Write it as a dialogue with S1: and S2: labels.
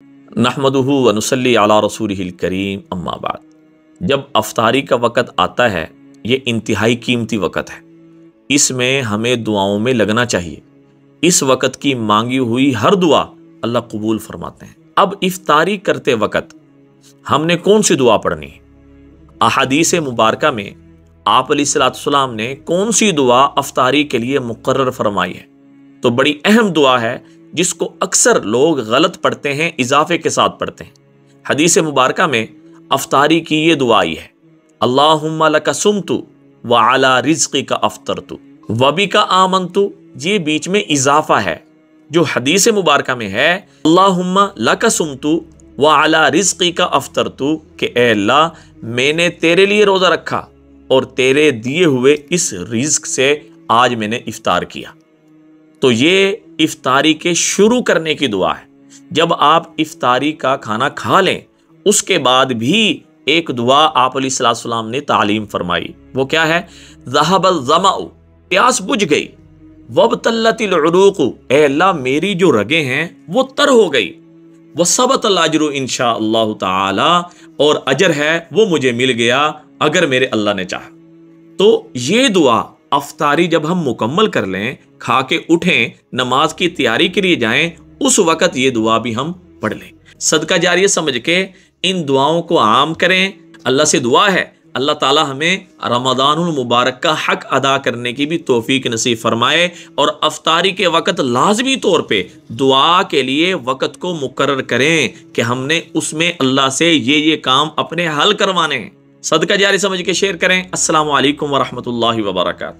S1: नहमदुहु व नुसल्ली अला रसूलिहिल करीम अम्मा बाद। जब अफ्तारी का वक़्त आता है, ये इंतहाई कीमती वक़्त है। इसमें हमें दुआओं में लगना चाहिए। इस वक़्त की मांगी हुई हर दुआ अल्लाह कबूल फरमाते हैं। अब इफ्तारी करते वक़्त हमने कौन सी दुआ पढ़नी है? अहादीस मुबारका में आप अलैहिस्सलाम ने कौन सी दुआ अफ्तारी के लिए मुकर्रर फरमाई है? तो बड़ी अहम दुआ है जिसको अक्सर लोग गलत पढ़ते हैं, इजाफे के साथ पढ़ते हैं। हदीस मुबारका में अफ्तारी की ये दुआ आई है, अल्लाहुम्मा लका सुमतु व अला रिज़्क़िका अफ्तरतु व बिका आमनतु। ये बीच में इजाफा है जो हदीस मुबारका में है, अल्लाहुम्मा लका सुमतु व अला रिज़्क़िका अफ्तरतु, कि ए अल्लाह मैंने तेरे लिए रोज़ा रखा और तेरे दिए हुए इस रिज़्क़ से आज मैंने इफ्तार किया। तो ये इफ्तारी के शुरू करने की दुआ है। जब आप इफ्तारी का खाना खा लें उसके बाद भी एक दुआ आप अलैहिस्सलाम ने तालीम फरमाई। वो क्या है? ज़हबल ज़माउ, प्यास बुझ गई, वबतल्लतिल उरूक़ु, ए अल्लाह मेरी जो रगें हैं वो तर हो गई, वसबतल अज्रु इंशाअल्लाहु ताला, और अजर है वो मुझे मिल गया अगर मेरे अल्लाह ने चाहा। तो ये दुआ अफ्तारी जब हम मुकम्मल कर लें, खा के उठें, नमाज की तैयारी के लिए जाएं, उस वक़्त ये दुआ भी हम पढ़ लें। सदका जारिया समझ के इन दुआओं को आम करें। अल्लाह से दुआ है अल्लाह ताला हमें रमज़ानुल मुबारक का हक अदा करने की भी तौफीक नसीब फरमाए, और अफ्तारी के वक़्त लाजमी तौर पे दुआ के लिए वक़्त को मुकर्रर करें कि हमने उसमें अल्लाह से ये काम अपने हल करवाने हैं। सदका जारी समझ के शेयर करें। अस्सलामु अलैकुम व रहमतुल्लाहि व बरकातहू।